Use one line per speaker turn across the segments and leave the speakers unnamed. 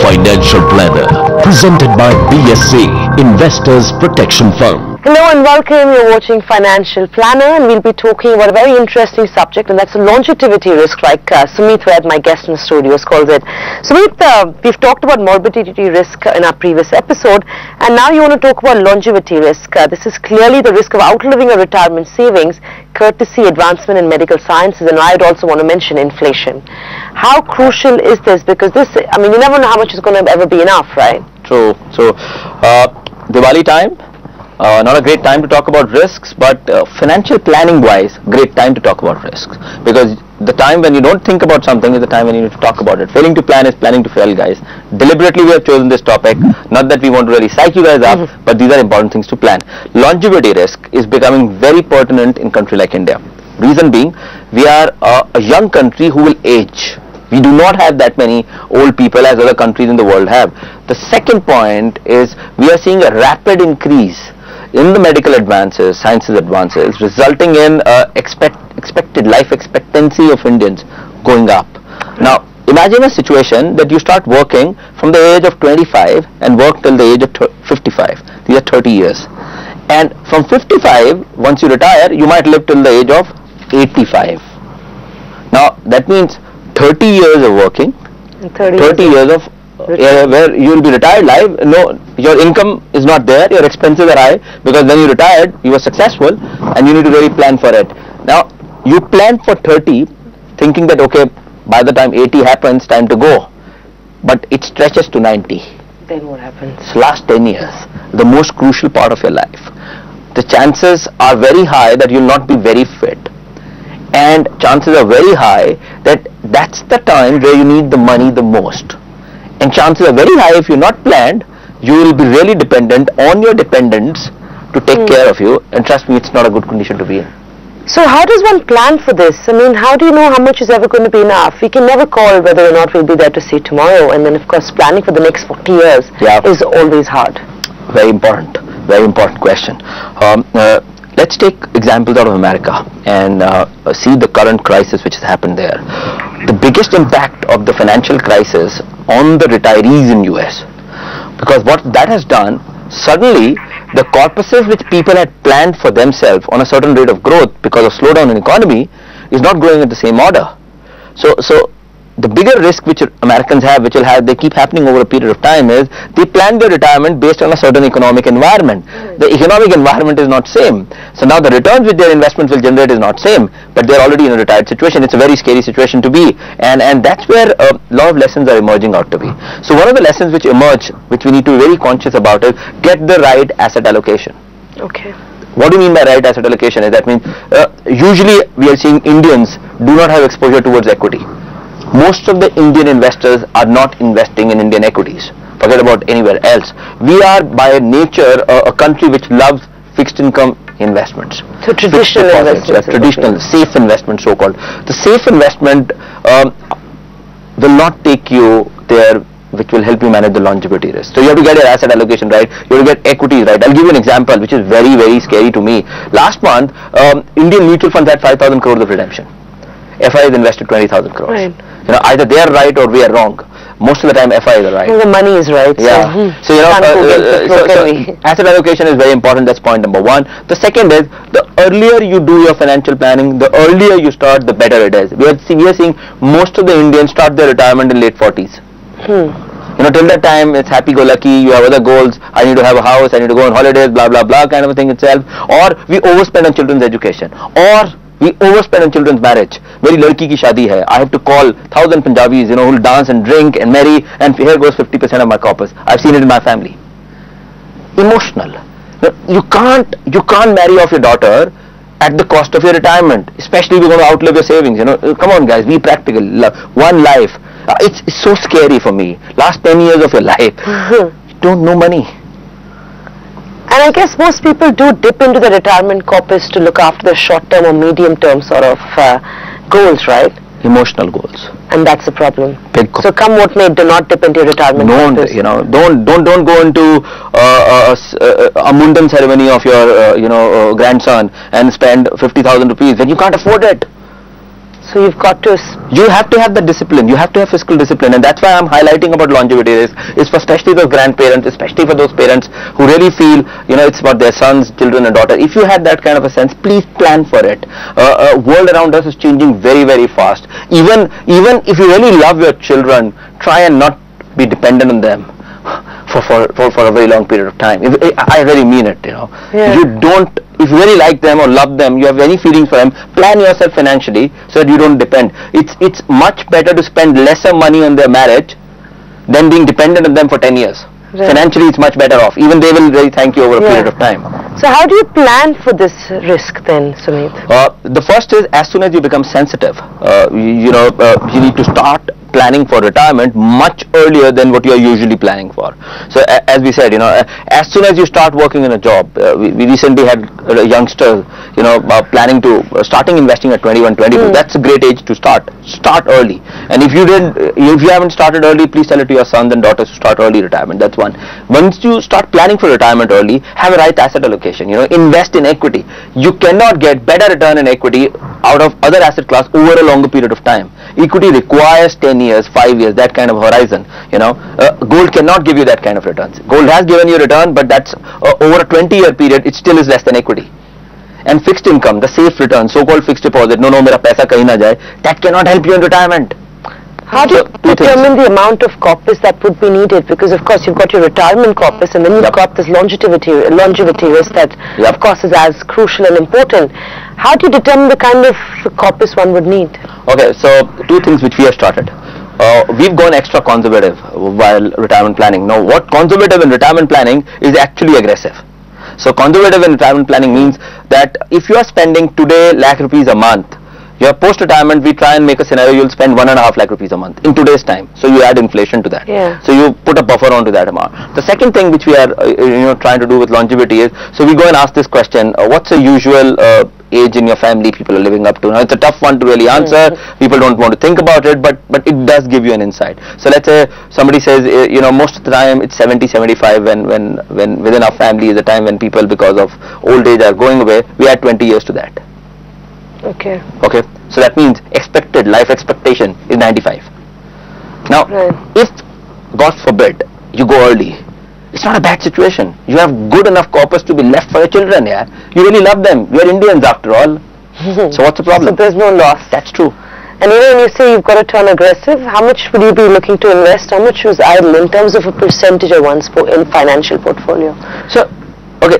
Financial Planner, presented by BSC, Investors Protection Fund.
Hello and welcome. You're watching Financial Planner, and we'll be talking about a very interesting subject, and that's a longevity risk, like Sumeet Vaid, my guest in the studios, calls it. Sumeet, we've talked about morbidity risk in our previous episode, and now you want to talk about longevity risk. This is clearly the risk of outliving a retirement savings, courtesy advancement in medical sciences, and I'd also want to mention inflation. How crucial is this? Because this, I mean, you never know how much is going to ever be enough, right?
True. So, Diwali time. Not a great time to talk about risks, but financial planning wise, great time to talk about risks, because the time when you don't think about something is the time when you need to talk about it. Failing to plan is planning to fail, guys. Deliberately we have chosen this topic, not that we want to really psych you guys up, but these are important things to plan. Longevity risk is becoming very pertinent in a country like India. Reason being, we are a young country who will age. We do not have that many old people as other countries in the world have. The second point is we are seeing a rapid increase in the medical advances, sciences advances, resulting in expected life expectancy of Indians going up. Now, imagine a situation that you start working from the age of 25 and work till the age of 55. These are 30 years. And from 55, once you retire, you might live till the age of 85. Now, that means 30 years of working, 30 years of where you will be retired live. No, your income is not there, your expenses are high, because when you retired, you were successful, and you need to really plan for it. Now, you plan for 30, thinking that, okay, by the time 80 happens, time to go. But it stretches to 90.
Then what happens?
Last 10 years, the most crucial part of your life. The chances are very high that you will not be very fit. And chances are very high that that's the time where you need the money the most. And chances are very high, if you're not planned, you will be really dependent on your dependents to take care of you. And trust me, it's not a good condition to be in.
So how does one plan for this? I mean, how do you know how much is ever going to be enough? We can never call whether or not we'll be there to see tomorrow. And then, of course, planning for the next 40 years is always hard.
Very important question. Let's take examples out of America and see the current crisis which has happened there. The biggest impact of the financial crisis on the retirees in US, because what that has done, suddenly the corpuses which people had planned for themselves on a certain rate of growth because of slowdown in economy is not growing at the same order. So the bigger risk which Americans have, which they keep happening over a period of time, is they plan their retirement based on a certain economic environment. The economic environment is not same. So now the returns which their investments will generate is not same, but they're already in a retired situation. It's a very scary situation to be, and that's where a lot of lessons are emerging out to be. So one of the lessons which emerge, which we need to be very conscious about, is get the right asset allocation.
Okay.
What do you mean by right asset allocation? That means usually we are seeing Indians do not have exposure towards equity. Most of the Indian investors are not investing in Indian equities. Forget about anywhere else. We are by nature a country which loves fixed income investments.
So traditional investments.
Traditional, safe investment, so-called. The safe investment will not take you there, which will help you manage the longevity risk. So you have to get your asset allocation right. You have to get equities right. I'll give you an example which is very, very scary to me. Last month, Indian mutual funds had 5,000 crores of redemption. FI has invested 20,000 crores.
Right.
You know, either they are right or we are wrong. Most of the time, FI is right.
Well, the money is right.
Yeah. So you know, asset allocation is very important. That's point number one. The second is, the earlier you do your financial planning, the earlier you start, the better it is. We are seeing most of the Indians start their retirement in late 40s. You know, till that time it's happy-go-lucky, you have other goals, I need to have a house, I need to go on holidays, blah, blah, blah, kind of a thing itself. Or we overspend on children's education. Or we overspend on children's marriage. Very ladki ki shadi hai. I have to call 1,000 Punjabis, you know, who will dance and drink and marry, and here goes 50% of my corpus. I've seen it in my family. Emotional. You can't marry off your daughter at the cost of your retirement, especially if you're going to outlive your savings. You know, come on guys, be practical. One life. It's so scary for me. Last 10 years of your life, you don't know money.
And I guess most people do dip into the retirement corpus to look after the short-term or medium-term sort of goals, right?
Emotional goals.
And that's the problem. So come what may, do not dip into your retirement corpus.
You know, don't go into a mundan ceremony of your grandson and spend 50,000 rupees when you can't afford it.
So you've got to...
You have to have the discipline. You have to have fiscal discipline, and that's why I'm highlighting about longevity risk. It's for especially those grandparents, especially for those parents who really feel, it's about their sons, children, and daughters. If you had that kind of a sense, please plan for it. World around us is changing very, very fast. Even if you really love your children, try and not be dependent on them for a very long period of time. I really mean it. If you really like them or love them, you have any feelings for them, plan yourself financially so that you don't depend. It's much better to spend lesser money on their marriage than being dependent on them for 10 years. Right. Financially, it's much better off. Even they will really thank you over a period of time.
So how do you plan for this risk then, Sumeet?
The first is, as soon as you become sensitive, you need to start planning for retirement much earlier than what you are usually planning for. So as we said, as soon as you start working in a job, we recently had a youngster, starting investing at 21, 22. That's a great age to start early. And if you haven't started early, please tell it to your sons and daughters to start early retirement. That's one. Once you start planning for retirement early, have a right asset allocation. Invest in equity. You cannot get better return in equity out of other asset class over a longer period of time. Equity requires 10 years, 5 years, that kind of horizon. Gold cannot give you that kind of returns. Gold has given you return, but that's over a 20-year period, it still is less than equity. And fixed income, the safe return, so-called fixed deposit, mera paisa kahin na jaye, that cannot help you in retirement.
How do you determine the amount of corpus that would be needed? Because of course you've got your retirement corpus, and then you've got this longevity risk that of course is as crucial and important. How do you determine the kind of corpus one would need? Okay,
so two things which we have started. We've gone extra conservative while retirement planning. Now, what conservative in retirement planning is actually aggressive. So conservative in retirement planning means that if you are spending today lakh rupees a month, your post-retirement, we try and make a scenario you'll spend 1.5 lakh rupees a month in today's time. So you add inflation to that.
Yeah.
So you put a buffer onto that amount. The second thing which we are trying to do with longevity is, so we go and ask this question, what's the usual age in your family people are living up to? Now it's a tough one to really answer. People don't want to think about it, but it does give you an insight. So let's say somebody says, most of the time it's 70, 75 when within our family is a time when people because of old age are going away. We add 20 years to that.
Okay.
So that means expected life expectation is 95. Now, if God forbid you go early, it's not a bad situation. You have good enough corpus to be left for your children. Yeah, you really love them. We are Indians after all. So what's the problem?
So there's no loss.
That's true.
And when you say you've got to turn aggressive, how much would you be looking to invest? How much was idle in terms of a percentage of one's financial portfolio?
So,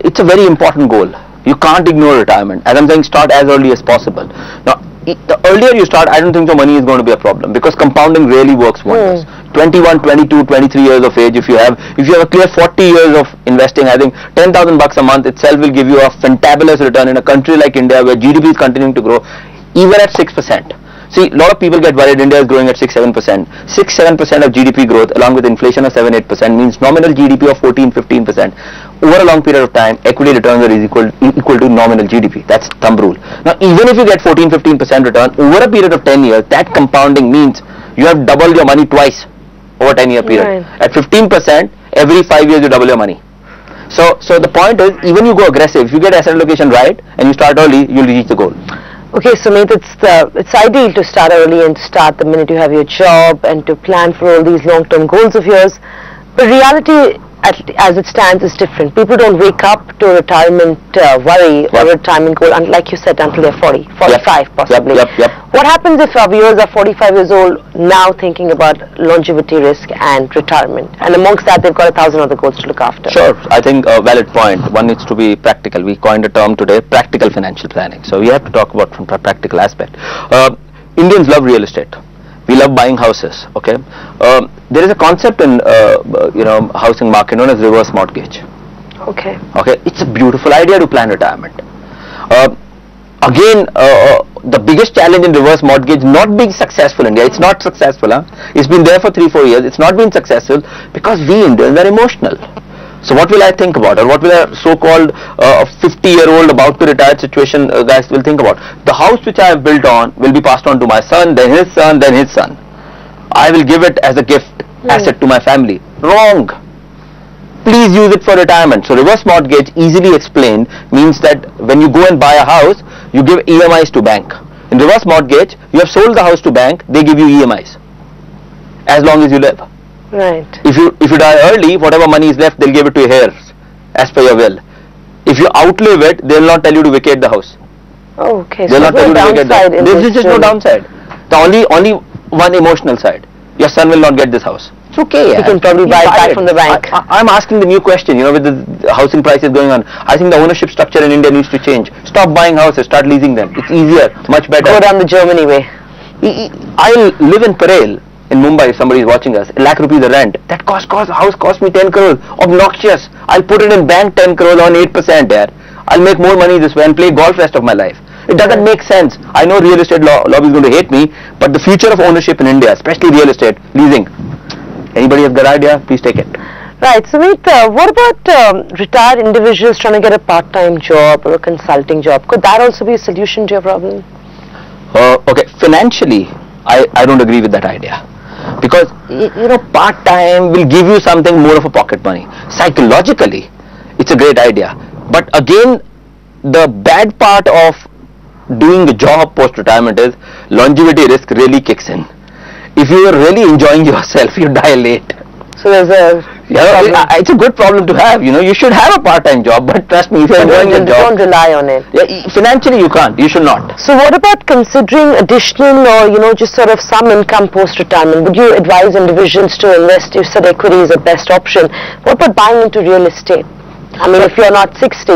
it's a very important goal. You can't ignore retirement. As I'm saying, start as early as possible. Now, the earlier you start, I don't think the money is going to be a problem, because compounding really works wonders. 21, 22, 23 years of age, if you have a clear 40 years of investing, I think 10,000 bucks a month itself will give you a fantabulous return in a country like India where GDP is continuing to grow, even at 6%. See, a lot of people get worried India is growing at 6-7%. 6-7% of GDP growth along with inflation of 7-8% means nominal GDP of 14-15%. Over a long period of time, equity returns are equal to nominal GDP. That's thumb rule. Now, even if you get 14-15% return over a period of 10 years, that compounding means you have doubled your money twice over a 10-year period. Right. At 15%, every 5 years you double your money. So the point is, even you go aggressive, if you get asset allocation right and you start early, you'll reach the goal.
Okay, Sumeet, it's ideal to start early and to start the minute you have your job and to plan for all these long-term goals of yours. But reality, as it stands, is different. People don't wake up to a retirement worry or a retirement goal, like you said, until they're 40, 45 possibly. What happens if our viewers are 45 years old now thinking about longevity risk and retirement, and amongst that they've got 1,000 other goals to look after?
Sure, I think a valid point. One needs to be practical. We coined a term today, practical financial planning. So we have to talk about from a practical aspect. Indians love real estate. We love buying houses. Okay, there is a concept in housing market known as reverse mortgage.
Okay,
it's a beautiful idea to plan retirement. The biggest challenge in reverse mortgage not being successful in India. It's not successful. It's been there for 3-4 years. It's not been successful because we Indians are emotional. So what will I think about, or what will a so-called 50-year-old about to retire situation guys will think about? The house which I have built on will be passed on to my son, then his son, then his son. I will give it as a gift asset to my family. Wrong. Please use it for retirement. So reverse mortgage, easily explained, means that when you go and buy a house, you give EMIs to bank. In reverse mortgage, you have sold the house to bank, they give you EMIs as long as you live.
Right.
If you die early, whatever money is left, they'll give it to your heirs as per your will. If you outlive it, they'll not tell you to vacate the house.
Oh, okay.
They'll not tell you to vacate the house. There's just no downside. The only one emotional side. Your son will not get this house. It's okay.
You can probably buy it back from the bank.
I'm asking the new question, with the housing prices going on. I think the ownership structure in India needs to change. Stop buying houses, start leasing them. It's easier, much better.
Go down the Germany way.
I live in Parel, in Mumbai, if somebody is watching us. 1 lakh rupees the rent. That house cost me 10 crores. Obnoxious. I'll put it in bank 10 crores on 8% there. I'll make more money this way and play golf rest of my life. It doesn't make sense. I know real estate lobby is going to hate me, but the future of ownership in India, especially real estate, leasing. Anybody has a good idea? Please take it.
Right. Sumeet, what about retired individuals trying to get a part-time job or a consulting job? Could that also be a solution to your problem?
Okay. Financially, I don't agree with that idea. Because, part-time will give you something more of a pocket money. Psychologically, it's a great idea. But again, the bad part of doing a job post-retirement is longevity risk really kicks in. If you are really enjoying yourself, you die late.
So there's a
it's a good problem to have. You should have a part-time job, but trust me, if you're enjoying your job,
don't rely on it.
Yeah, financially you can't. You should not.
So what about considering additional or just sort of some income post-retirement? Would you advise individuals to invest? You said equity is the best option. What about buying into real estate? I mean, if you're not 60,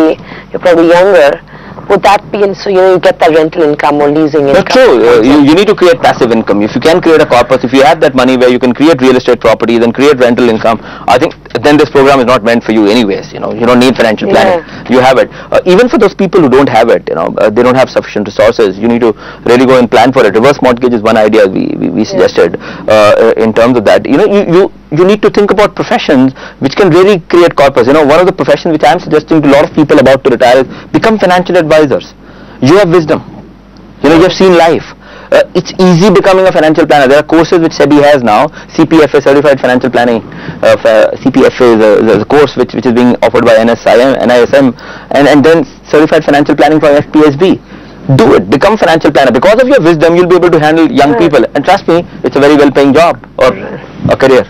you're probably younger. Would that be, and so you get that rental income or leasing income?
That's true. You need to create passive income. If you can create a corpus, if you have that money where you can create real estate property, then create rental income, I think then this program is not meant for you anyways. You don't need financial planning. Yeah. You have it. Even for those people who don't have it, they don't have sufficient resources, you need to really go and plan for it. Reverse mortgage is one idea we suggested in terms of that. You need to think about professions which can really create corpus. One of the professions which I am suggesting to a lot of people about to retire is become financial advisors. You have wisdom. You have seen life. It's easy becoming a financial planner. There are courses which SEBI has now. CPFA, Certified Financial Planning. CPFA is a course which is being offered by NISM, and then Certified Financial Planning for FPSB. Do it. Become financial planner. Because of your wisdom, you'll be able to handle young people. And trust me, it's a very well-paying job or a career.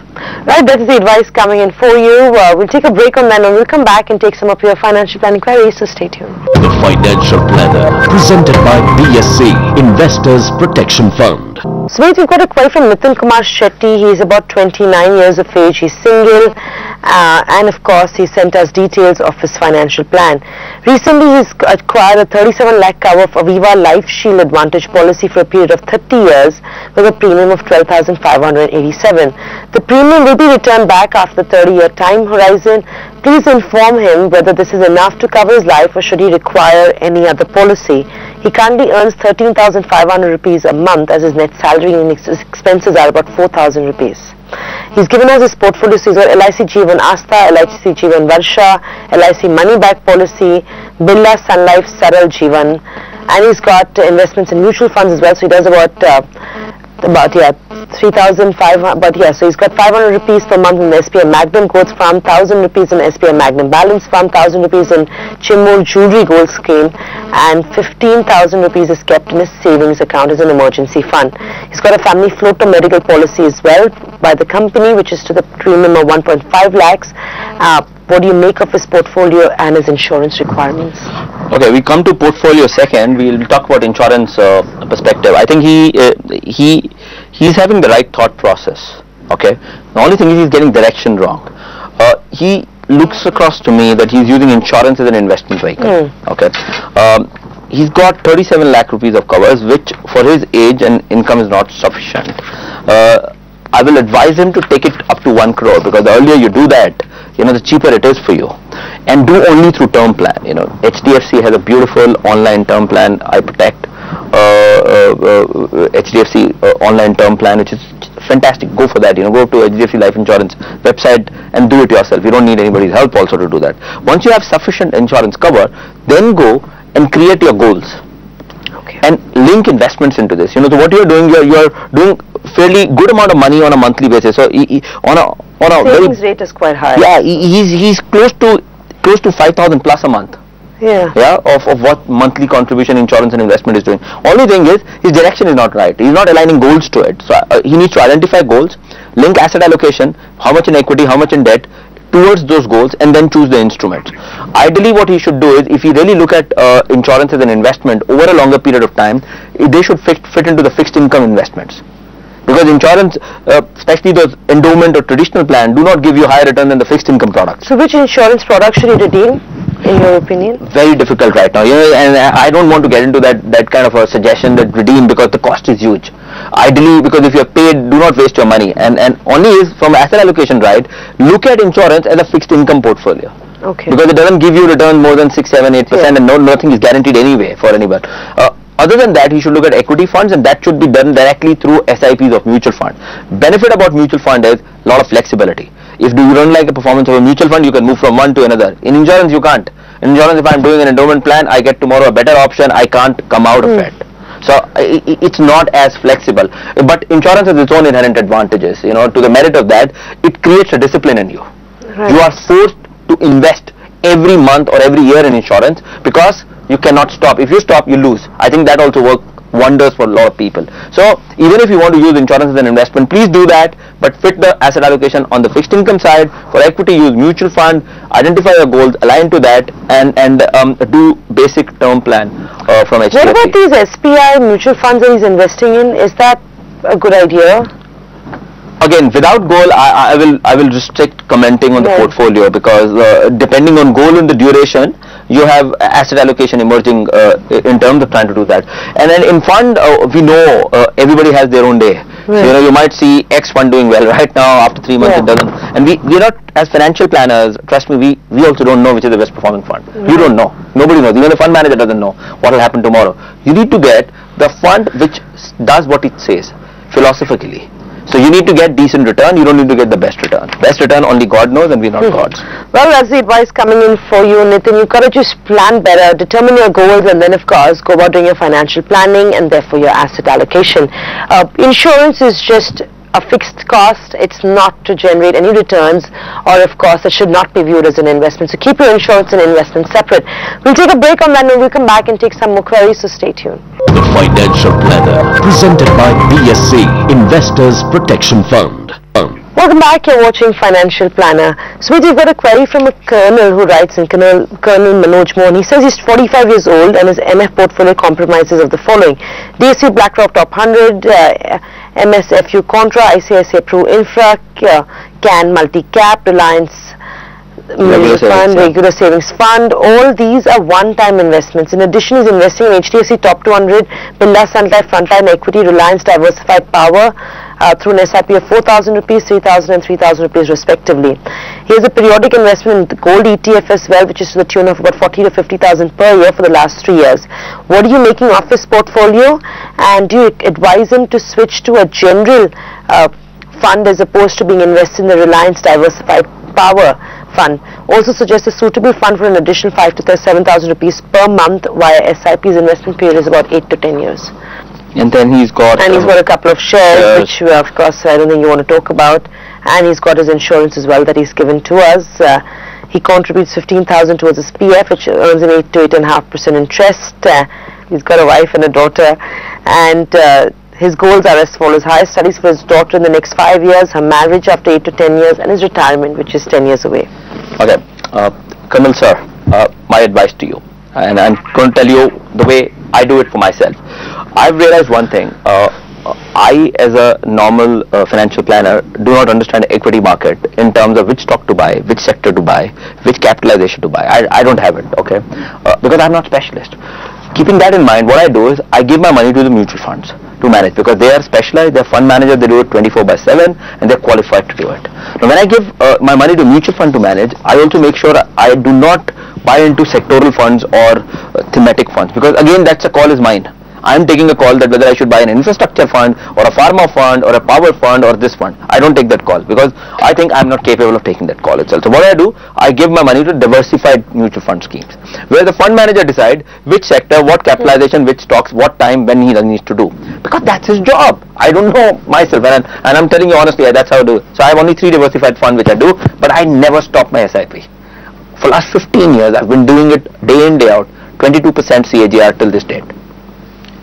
Right, that is the advice coming in for you. We'll take a break on that and we'll come back and take some of your financial planning queries, so stay tuned.
The Financial Planner, presented by BSC, Investors Protection Fund.
Sumeet, we've got a query from Nitin Kumar Shetty. He's about 29 years of age. He's single. And of course, he sent us details of his financial plan. Recently, he's acquired a 37 lakh cover of Aviva Life Shield Advantage policy for a period of 30 years with a premium of 12,587. The premium will be returned back after the 30-year time horizon. Please inform him whether this is enough to cover his life or should he require any other policy. He currently earns 13,500 rupees a month as his net salary, and his expenses are about 4,000 rupees. He's given us his portfolio. So he's got LIC Jeevan Astha, LIC Jeevan Varsha, LIC Money Back Policy, Birla Sun Life Saral Jeevan, and he's got investments in mutual funds as well. So he does about 3,500, but yeah, so he's got 500 rupees per month in the SBI Magnum Growth Fund, 1,000 rupees in SBI Magnum Balance Fund, 1,000 rupees in Chimmur Jewelry Gold Scheme, and 15,000 rupees is kept in his savings account as an emergency fund. He's got a family floater medical policy as well by the company, which is to the premium of 1.5 lakhs. What do you make of his portfolio and his insurance requirements?
Okay, we come to portfolio second. We'll talk about insurance perspective. I think he's having the right thought process. Okay, the only thing is he's getting direction wrong. He looks across to me that he's using insurance as an investment vehicle. Okay, he's got 37 lakh rupees of covers, which for his age and income is not sufficient. I will advise him to take it up to 1 crore, because the earlier you do that, the cheaper it is for you. And do only through term plan. HDFC has a beautiful online term plan, I Protect, HDFC online term plan, which is fantastic. Go for that. Go to HDFC Life Insurance website and do it yourself. You don't need anybody's help also to do that. Once you have sufficient insurance cover, then go and create your goals. And link investments into this. So what you're doing, you're doing fairly good amount of money on a monthly basis. So on a
savings rate is quite high.
Yeah, he's close to 5,000 plus a month. of what monthly contribution insurance and investment is doing. Only thing is his direction is not right. He's not aligning goals to it. So he needs to identify goals, link asset allocation, how much in equity, how much in debt, towards those goals, and then choose the instruments. Ideally, what he should do is, if he really look at insurance as an investment over a longer period of time, they should fit into the fixed income investments. Because insurance, especially those endowment or traditional plan, do not give you higher return than the fixed income products.
So which insurance product should he redeem, in your opinion?
Very difficult right now. And I don't want to get into that kind of a suggestion that redeem, because the cost is huge. Ideally, because if you're paid, do not waste your money. And only is from asset allocation, right, look at insurance as a fixed income portfolio.
Okay.
Because it doesn't give you return more than 6, 7, 8%, and nothing is guaranteed anyway for anybody. Other than that, he should look at equity funds, and that should be done directly through SIPs of mutual fund. Benefit about mutual fund is a lot of flexibility. If you don't like the performance of a mutual fund, you can move from one to another. In insurance, you can't. In insurance, if I'm doing an endowment plan, I get tomorrow a better option, I can't come out of it. So it's not as flexible. But insurance has its own inherent advantages. To the merit of that, it creates a discipline in you.
Right.
You are forced to invest every month or every year in insurance, because you cannot stop. If you stop, you lose. I think that also works wonders for a lot of people. So even if you want to use insurance as an investment, please do that, but fit the asset allocation on the fixed income side. For equity, use mutual fund, identify your goals, align to that, and do basic term plan from HDFC.
What about these SPI mutual funds that he's investing in? Is that a good idea?
Again, without goal, I will restrict commenting on the portfolio, because depending on goal and the duration, you have asset allocation emerging in terms of trying to do that. And then in fund, we know everybody has their own day.
Right.
So, you might see X fund doing well right now. After 3 months, it doesn't. And we're not, as financial planners, trust me, we also don't know which is the best performing fund. You don't know. Nobody knows. Even the fund manager doesn't know what will happen tomorrow. You need to get the fund which does what it says philosophically. So you need to get decent return, you don't need to get the best return. Best return only God knows, and we're not gods.
Well, that's the advice coming in for you, Nitin. You've got to just plan better, determine your goals, and then of course go about doing your financial planning and therefore your asset allocation. Insurance is just a fixed cost. It's not to generate any returns, or of course it should not be viewed as an investment. So keep your insurance and investment separate. We'll take a break on that and we'll come back and take some more queries, so stay tuned.
The Financial Planner, presented by BSC Investors Protection Fund.
Welcome back. You're watching Financial Planner. Sumeet, we've got a query from a colonel who writes in, Colonel Manoj Mohan. He says he's 45 years old and his MF portfolio compromises of the following: DSC BlackRock Top 100, MSFU Contra, ICICI Pru Infra, CAN Multi-Cap, Reliance Regular Savings Fund. All these are one-time investments. In addition, he's investing in HDFC Top 200, Birla Sun Life Frontline Equity, Reliance Diversified Power through an SIP of 4,000 rupees, 3,000 and 3,000 rupees respectively. He has a periodic investment in the gold ETF as well, which is to the tune of about 40 to 50,000 per year for the last 3 years. What are you making of his portfolio, and do you advise him to switch to a general fund as opposed to being invested in the Reliance Diversified Power Fund? Also suggest a suitable fund for an additional 5,000 to 7,000 rupees per month via SIP's investment period is about 8 to 10 years.
And then he's got
a couple of shares, which of course I don't think you want to talk about. And he's got his insurance as well that he's given to us. He contributes 15,000 towards his PF, which earns an 8 to 8.5% interest. He's got a wife and a daughter, and his goals are as follows: higher studies for his daughter in the next 5 years, her marriage after 8 to 10 years, and his retirement, which is 10 years away.
Okay, Colonel sir, my advice to you, and I'm going to tell you the way I do it for myself. I've realized one thing. I, as a normal financial planner, do not understand the equity market in terms of which stock to buy, which sector to buy, which capitalization to buy. I don't have it, okay, because I'm not specialist. Keeping that in mind, what I do is I give my money to the mutual funds to manage, because they are specialized, they're fund manager, they do it 24/7, and they're qualified to do it. Now when I give my money to mutual fund to manage, I also make sure I do not buy into sectoral funds or thematic funds, because again, that's a call is mine. I'm taking a call that whether I should buy an infrastructure fund or a pharma fund or a power fund or this fund. I don't take that call because I think I'm not capable of taking that call itself. So what I do, I give my money to diversified mutual fund schemes, where the fund manager decide which sector, what capitalization, which stocks, what time, when he needs to do, because that's his job. I don't know myself, and I'm telling you honestly, that's how I do it. So I have only 3 diversified funds which I do, but I never stop my SIP. For last 15 years, I've been doing it day in, day out, 22% CAGR till this date.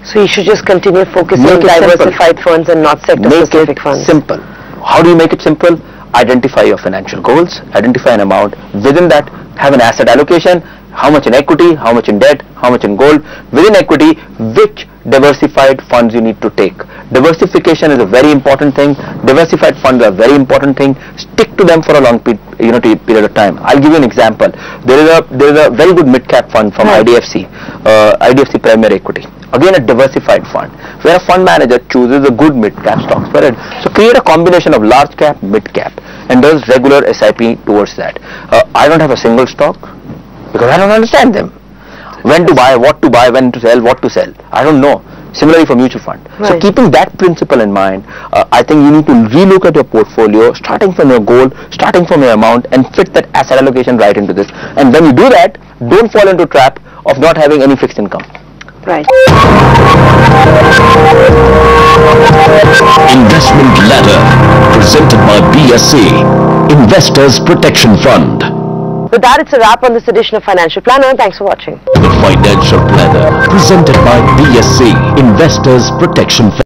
So you should just continue focusing on diversified funds and not sector-specific funds.
Make it simple. How do you make it simple? Identify your financial goals, identify an amount. Within that, have an asset allocation. How much in equity, how much in debt, how much in gold. Within equity, which diversified funds you need to take. Diversification is a very important thing. Diversified funds are a very important thing. Stick to them for a long period of time. I'll give you an example. There is a very good mid-cap fund from IDFC, IDFC Premier Equity. Again, a diversified fund where a fund manager chooses a good mid-cap stock spread. So create a combination of large cap, mid-cap, and does regular SIP towards that. I don't have a single stock because I don't understand them. When to buy, what to buy, when to sell, what to sell. I don't know. Similarly for mutual fund. So keeping that principle in mind, I think you need to relook at your portfolio, starting from your goal, starting from your amount, and fit that asset allocation right into this. And when you do that, don't fall into trap of not having any fixed income.
Right.
Investment Ladder, presented by BSC, Investors Protection Fund.
With that, it's a wrap on this edition of Financial Planner. Thanks for watching.
The Financial Planner, presented by BSC, Investors Protection Fund.